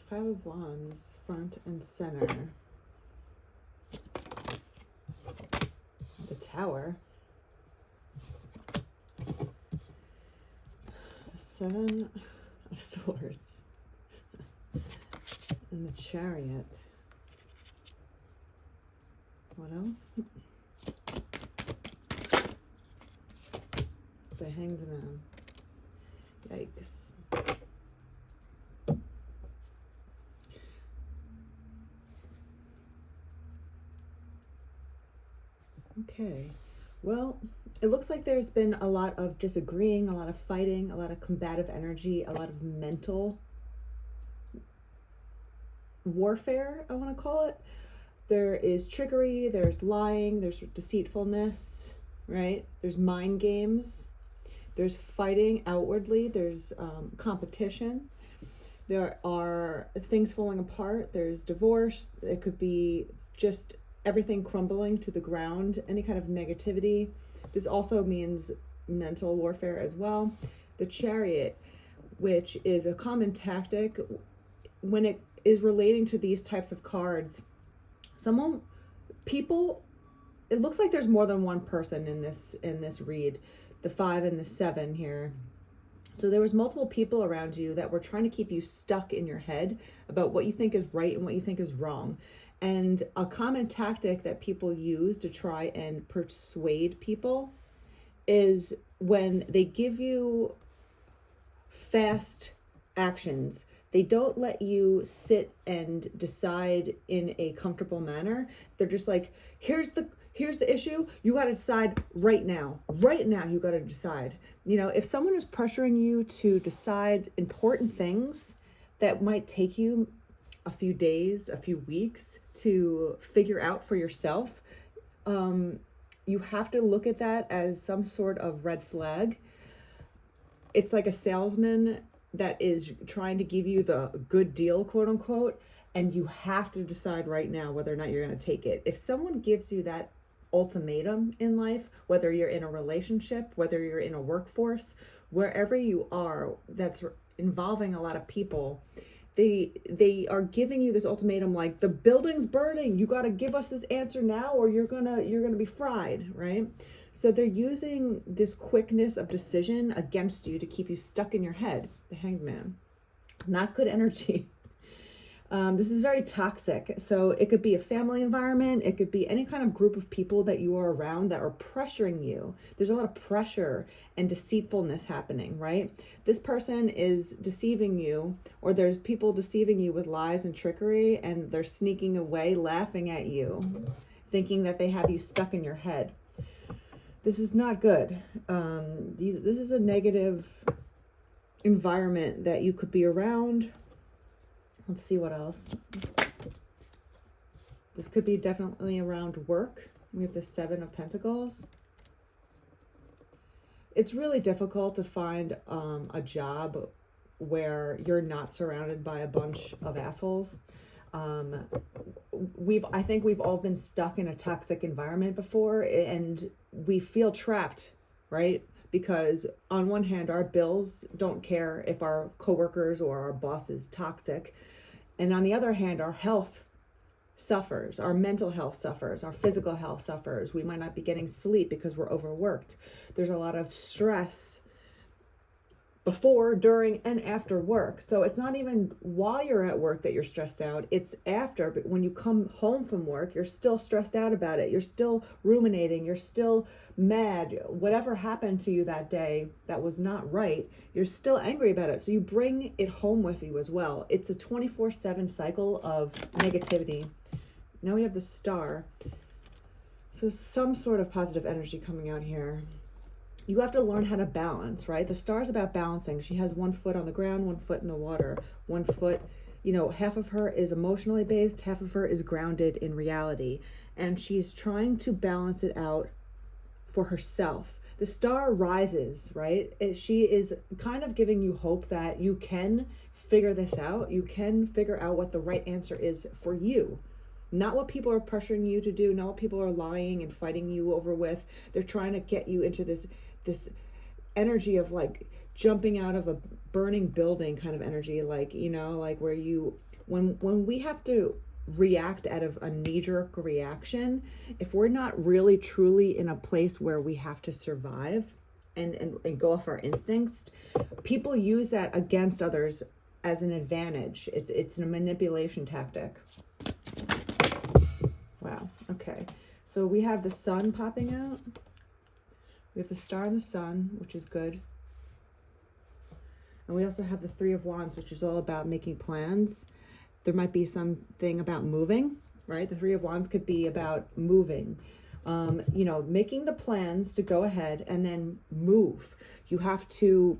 Five of Wands, front and center. The Tower. Seven of Swords. And the Chariot. What else? The Hanged Man. Yikes. Okay. Well, it looks like there's been a lot of disagreeing, a lot of fighting, a lot of combative energy, a lot of mental warfare, I want to call it. There is trickery, there's lying, there's deceitfulness, right? There's mind games, there's fighting outwardly, there's competition, there are things falling apart, there's divorce, it could be just everything crumbling to the ground, any kind of negativity. This also means mental warfare as well. The Chariot, which is a common tactic when it is relating to these types of cards. It looks like there's more than one person in this read, the 5 and the 7 here. So there was multiple people around you that were trying to keep you stuck in your head about what you think is right and what you think is wrong. And a common tactic that people use to try and persuade people is when they give you fast actions. They don't let you sit and decide in a comfortable manner. They're just like, here's the issue. You got to decide right now. Right now, you got to decide. You know, if someone is pressuring you to decide important things that might take you a few days, a few weeks to figure out for yourself, you have to look at that as some sort of red flag. It's like a salesman that is trying to give you the good deal, quote unquote, and you have to decide right now whether or not you're going to take it. If someone gives you that ultimatum in life, whether you're in a relationship, whether you're in a workforce, wherever you are, that's involving a lot of people, they are giving you this ultimatum like, the building's burning, you got to give us this answer now or you're gonna be fried, right? So they're using this quickness of decision against you to keep you stuck in your head. The Hanged Man. Not good energy. This is very toxic. So it could be a family environment. It could be any kind of group of people that you are around that are pressuring you. There's a lot of pressure and deceitfulness happening, right? This person is deceiving you, or there's people deceiving you with lies and trickery, and they're sneaking away, laughing at you, thinking that they have you stuck in your head. This is not good. This is a negative environment that you could be around. Let's see what else. This could be definitely around work. We have the 7 of Pentacles. It's really difficult to find a job where you're not surrounded by a bunch of assholes. I think we've all been stuck in a toxic environment before, and we feel trapped, right? Because on one hand, our bills don't care if our coworkers or our boss is toxic. And on the other hand, our health suffers, our mental health suffers, our physical health suffers. We might not be getting sleep because we're overworked. There's a lot of stress before, during, and after work. So it's not even while you're at work that you're stressed out. It's after. But when you come home from work, you're still stressed out about it. You're still ruminating. You're still mad. Whatever happened to you that day that was not right, you're still angry about it. So you bring it home with you as well. It's a 24/7 cycle of negativity. Now we have the Star. So some sort of positive energy coming out here. You have to learn how to balance, right? The Star is about balancing. She has one foot on the ground, one foot in the water, one foot, half of her is emotionally based, half of her is grounded in reality. And she's trying to balance it out for herself. The Star rises, right? She is kind of giving you hope that you can figure this out. You can figure out what the right answer is for you. Not what people are pressuring you to do, not what people are lying and fighting you over with. They're trying to get you into this energy of like jumping out of a burning building kind of energy, like, you know, like where you, when we have to react out of a knee-jerk reaction, if we're not really truly in a place where we have to survive and go off our instincts, people use that against others as an advantage. It's a manipulation tactic. Wow. Okay. So we have the sun popping out. We have the star and the sun, which is good. And we also have the Three of Wands, which is all about making plans. There might be something about moving, right? The Three of Wands could be about moving, you know, making the plans to go ahead and then move. You have to,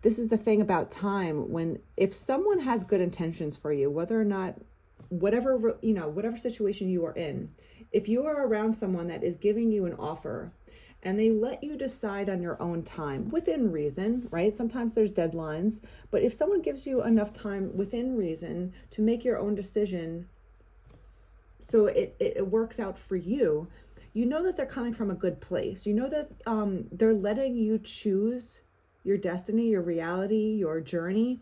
this is the thing about time, when, if someone has good intentions for you, whether or not, whatever, you know, whatever situation you are in, if you are around someone that is giving you an offer and they let you decide on your own time within reason, right? Sometimes there's deadlines, but if someone gives you enough time within reason to make your own decision, so it works out for you, you know that they're coming from a good place. You know that they're letting you choose your destiny, your reality, your journey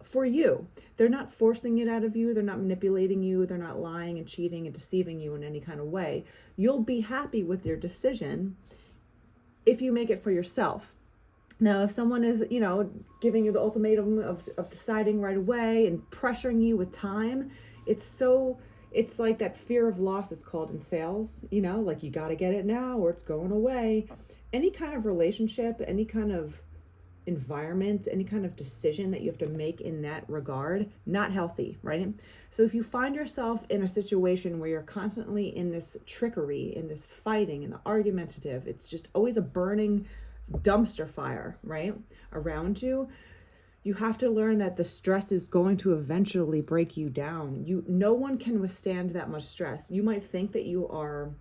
for you. They're not forcing it out of you. They're not manipulating you. They're not lying and cheating and deceiving you in any kind of way. You'll be happy with your decision if you make it for yourself. Now, if someone is, you know, giving you the ultimatum of deciding right away and pressuring you with time, it's like that fear of loss is called in sales, you know, like you got to get it now or it's going away. Any kind of relationship, any kind of environment, any kind of decision that you have to make in that regard, not healthy, right? So if you find yourself in a situation where you're constantly in this trickery, in this fighting, in the argumentative, it's just always a burning dumpster fire, right, around you, you have to learn that the stress is going to eventually break you down. No one can withstand that much stress. You might think that you are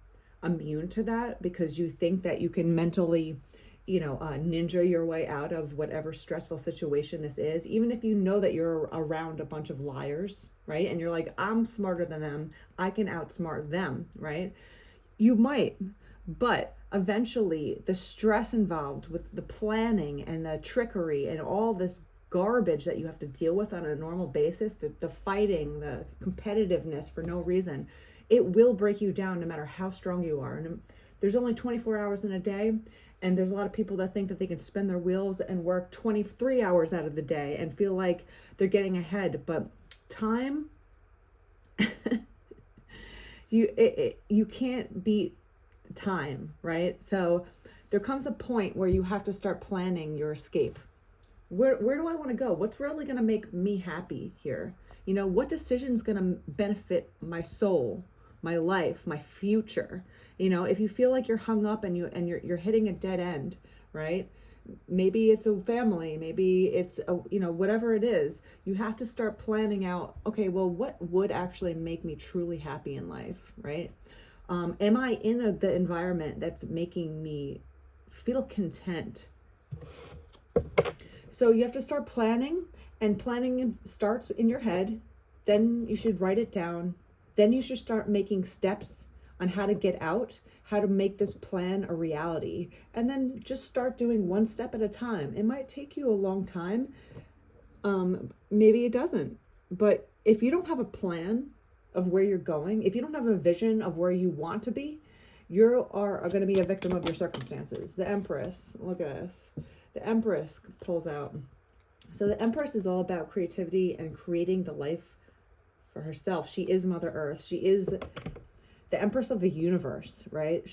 immune to that because you think that you can mentally, you know, ninja your way out of whatever stressful situation this is, even if you know that you're around a bunch of liars, right? And you're like, I'm smarter than them, I can outsmart them, right? You might, but eventually the stress involved with the planning and the trickery and all this garbage that you have to deal with on a normal basis, the fighting, the competitiveness for no reason, it will break you down no matter how strong you are. And there's only 24 hours in a day. And there's a lot of people that think that they can spin their wheels and work 23 hours out of the day and feel like they're getting ahead. But time, you can't beat time, right? So there comes a point where you have to start planning your escape. Where do I want to go? What's really going to make me happy here? You know, what decision is going to benefit my soul, my life, my future? You know, if you feel like you're hung up and you're hitting a dead end, right? Maybe it's a family, maybe it's a, you know, whatever it is, you have to start planning out, okay, well, what would actually make me truly happy in life, right? Am I in the environment that's making me feel content? So you have to start planning, and planning starts in your head. Then you should write it down. Then you should start making steps on how to get out, how to make this plan a reality, and then just start doing one step at a time. It might take you a long time. Maybe it doesn't. But if you don't have a plan of where you're going, if you don't have a vision of where you want to be, you are going to be a victim of your circumstances. The Empress, look at this. The Empress pulls out. So the Empress is all about creativity and creating the life for herself. She is Mother Earth. She is the Empress of the universe, right?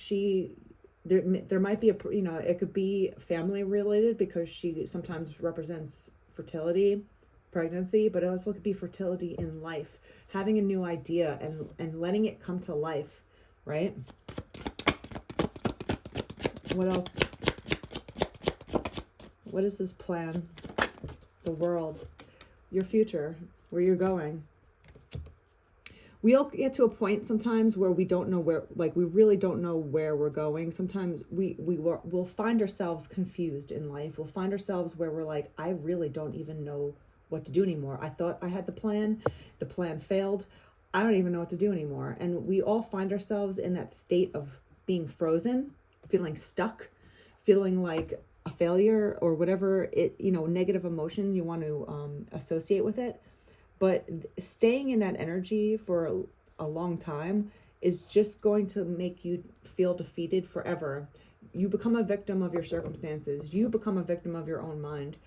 There might be you know, it could be family related because she sometimes represents fertility, pregnancy, but it also could be fertility in life, having a new idea and letting it come to life, right? What else? What is this plan? The world, your future, where you're going. We all get to a point sometimes where we don't know where, like we really don't know where we're going. Sometimes we'll find ourselves confused in life. We'll find ourselves where we're like, I really don't even know what to do anymore. I thought I had the plan failed. I don't even know what to do anymore. And we all find ourselves in that state of being frozen, feeling stuck, feeling like a failure or whatever it, negative emotion you want to associate with it. But staying in that energy for a long time is just going to make you feel defeated forever. You become a victim of your circumstances. You become a victim of your own mind.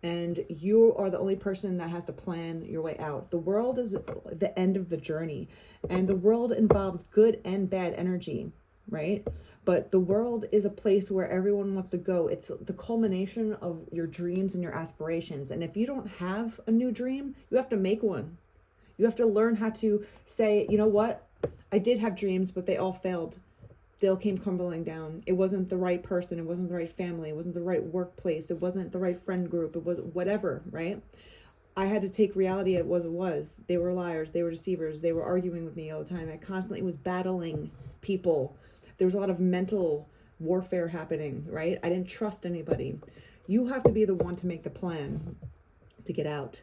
And you are the only person that has to plan your way out. The world is the end of the journey. And the world involves good and bad energy, right? But the world is a place where everyone wants to go. It's the culmination of your dreams and your aspirations. And if you don't have a new dream, you have to make one. You have to learn how to say, you know what? I did have dreams, but they all failed. They all came crumbling down. It wasn't the right person. It wasn't the right family. It wasn't the right workplace. It wasn't the right friend group. It was whatever, right? I had to take reality as what it was. They were liars. They were deceivers. They were arguing with me all the time. I constantly was battling people. There was a lot of mental warfare happening, right? I didn't trust anybody. You have to be the one to make the plan to get out.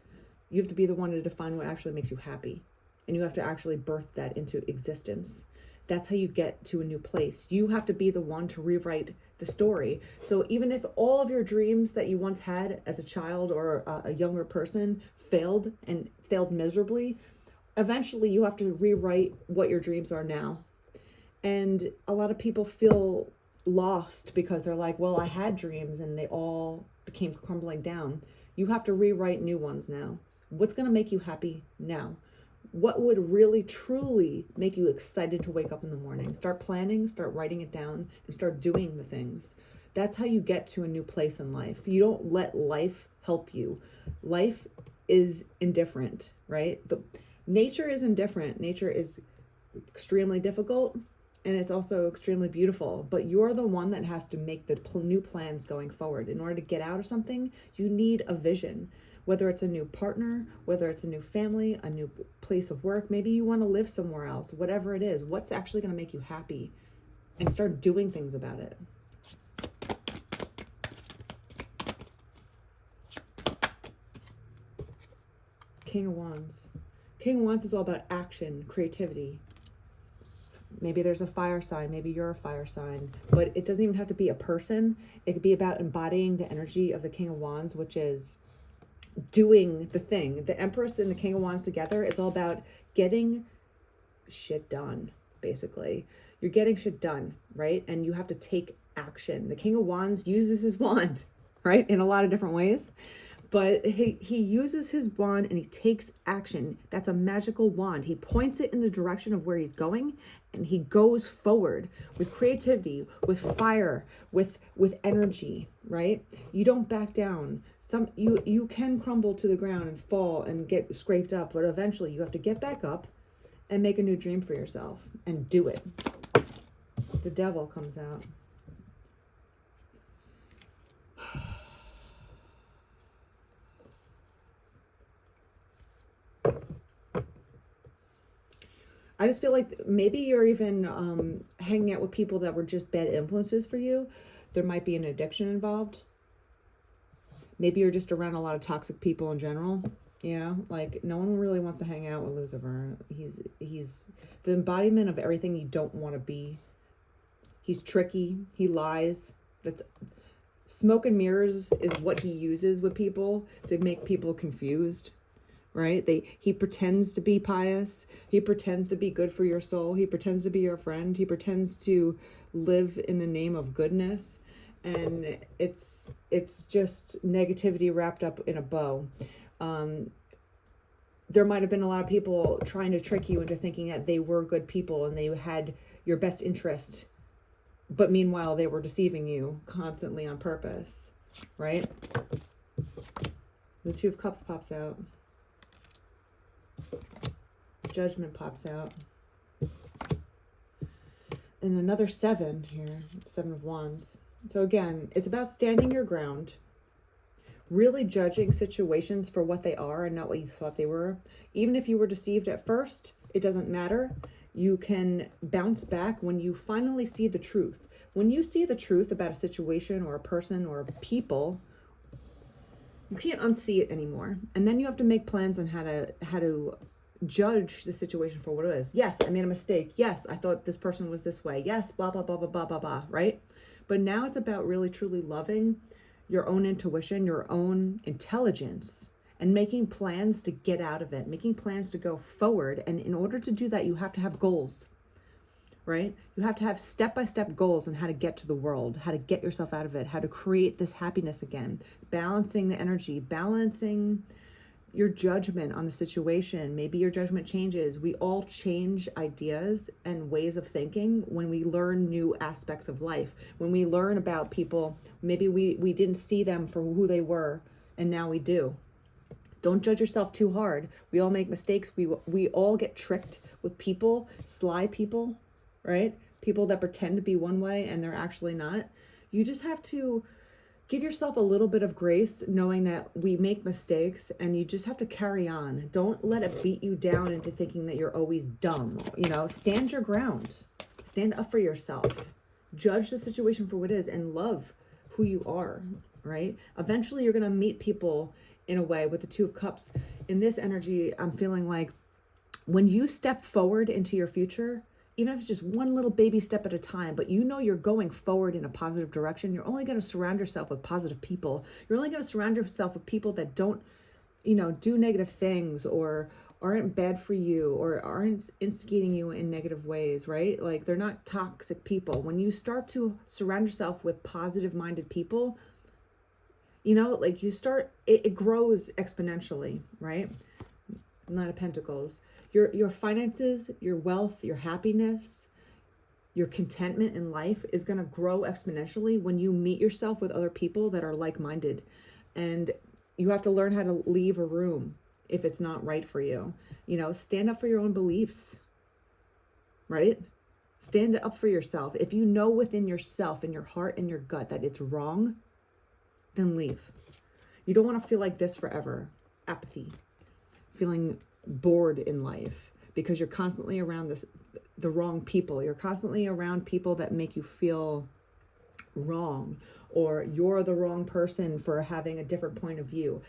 You have to be the one to define what actually makes you happy. And you have to actually birth that into existence. That's how you get to a new place. You have to be the one to rewrite the story. So even if all of your dreams that you once had as a child or a younger person failed and failed miserably, eventually you have to rewrite what your dreams are now. And a lot of people feel lost because they're like, well, I had dreams and they all became crumbling down. You have to rewrite new ones now. What's going to make you happy now? What would really, truly make you excited to wake up in the morning? Start planning, start writing it down, and start doing the things. That's how you get to a new place in life. You don't let life help you. Life is indifferent, right? Nature is indifferent. Nature is extremely difficult, and it's also extremely beautiful. But you're the one that has to make the new plans going forward. In order to get out of something, you need a vision. Whether it's a new partner, whether it's a new family, a new place of work, maybe you want to live somewhere else, whatever it is, what's actually going to make you happy, and start doing things about it. King of Wands. King of Wands is all about action, creativity. Maybe there's a fire sign, maybe you're a fire sign, but it doesn't even have to be a person. It could be about embodying the energy of the King of Wands, which is doing the thing. The Empress and the King of Wands together, it's all about getting shit done, basically. You're getting shit done, right? And you have to take action. The King of Wands uses his wand, right? In a lot of different ways. But he uses his wand and he takes action. That's a magical wand. He points it in the direction of where he's going, and he goes forward with creativity, with fire, with energy, right? You don't back down. You can crumble to the ground and fall and get scraped up, but eventually you have to get back up and make a new dream for yourself and do it. The Devil comes out. I just feel like maybe you're even hanging out with people that were just bad influences for you. There might be an addiction involved. Maybe you're just around a lot of toxic people in general. You know, like no one really wants to hang out with Lucifer. He's the embodiment of everything you don't want to be. He's tricky. He lies. That's smoke and mirrors is what he uses with people to make people confused. Right? He pretends to be pious. He pretends to be good for your soul. He pretends to be your friend. He pretends to live in the name of goodness. And it's just negativity wrapped up in a bow. There might have been a lot of people trying to trick you into thinking that they were good people and they had your best interest. But meanwhile, they were deceiving you constantly on purpose. Right? The Two of Cups pops out. Judgment pops out. And another 7 here, 7 of Wands. So again, it's about standing your ground, really judging situations for what they are and not what you thought they were. Even if you were deceived at first, it doesn't matter. You can bounce back when you finally see the truth. When you see the truth about a situation or a person or people, you can't unsee it anymore. And then you have to make plans on how to judge the situation for what it is. Yes, I made a mistake. Yes, I thought this person was this way. Yes, blah, blah, blah, blah, blah, blah, blah, right? But now it's about really, truly loving your own intuition, your own intelligence, and making plans to get out of it, making plans to go forward. And in order to do that, you have to have goals, right? You have to have step-by-step goals on how to get to the world, how to get yourself out of it, how to create this happiness again, balancing the energy, balancing your judgment on the situation. Maybe your judgment changes. We all change ideas and ways of thinking when we learn new aspects of life. When we learn about people, maybe we didn't see them for who they were, and now we do. Don't judge yourself too hard. We all make mistakes. We all get tricked with people, sly people, right? People that pretend to be one way and they're actually not. You just have to give yourself a little bit of grace, knowing that we make mistakes, and you just have to carry on. Don't let it beat you down into thinking that you're always dumb. Stand your ground. Stand up for yourself. Judge the situation for what it is and love who you are, right? Eventually, you're going to meet people in a way with the Two of Cups. In this energy, I'm feeling like when you step forward into your future, even if it's just one little baby step at a time, but you're going forward in a positive direction, you're only going to surround yourself with positive people. You're only going to surround yourself with people that don't, do negative things or aren't bad for you or aren't instigating you in negative ways, right? Like, they're not toxic people. When you start to surround yourself with positive minded people, it grows exponentially, right? Knight of Pentacles. Your finances, your wealth, your happiness, your contentment in life is going to grow exponentially when you meet yourself with other people that are like-minded. And you have to learn how to leave a room if it's not right for you. Stand up for your own beliefs, right? Stand up for yourself. If you know within yourself, in your heart and your gut, that it's wrong, then leave. You don't want to feel like this forever. Apathy. Feeling bored in life because you're constantly around the wrong people. You're constantly around people that make you feel wrong, or you're the wrong person for having a different point of view.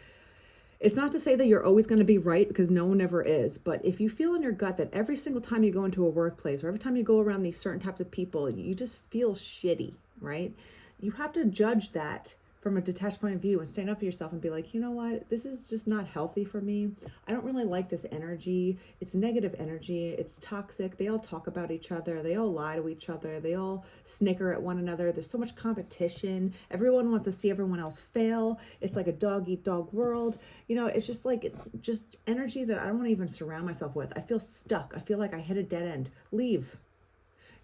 It's not to say that you're always going to be right, because no one ever is. But if you feel in your gut that every single time you go into a workplace or every time you go around these certain types of people, you just feel shitty, right? You have to judge that from a detached point of view and stand up for yourself and be like, you know what, this is just not healthy for me. I don't really like this energy. It's negative energy. It's toxic. They all talk about each other. They all lie to each other. They all snicker at one another. There's so much competition. Everyone wants to see everyone else fail. It's like a dog eat dog world. It's just just energy that I don't want to even surround myself with. I feel stuck. I feel like I hit a dead end. Leave.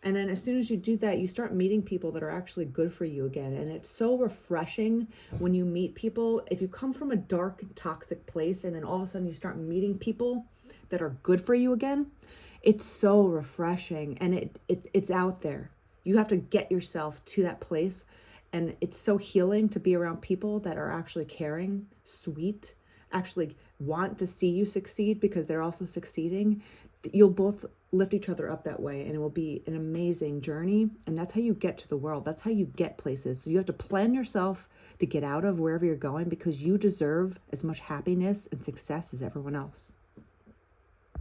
And then as soon as you do that, you start meeting people that are actually good for you again. And it's so refreshing when you meet people. If you come from a dark, toxic place and then all of a sudden you start meeting people that are good for you again, it's so refreshing, and it's out there. You have to get yourself to that place. And it's so healing to be around people that are actually caring, sweet, actually want to see you succeed because they're also succeeding. You'll both lift each other up that way, and it will be an amazing journey. And that's how you get to the world. That's how you get places. So you have to plan yourself to get out of wherever you're going, because you deserve as much happiness and success as everyone else.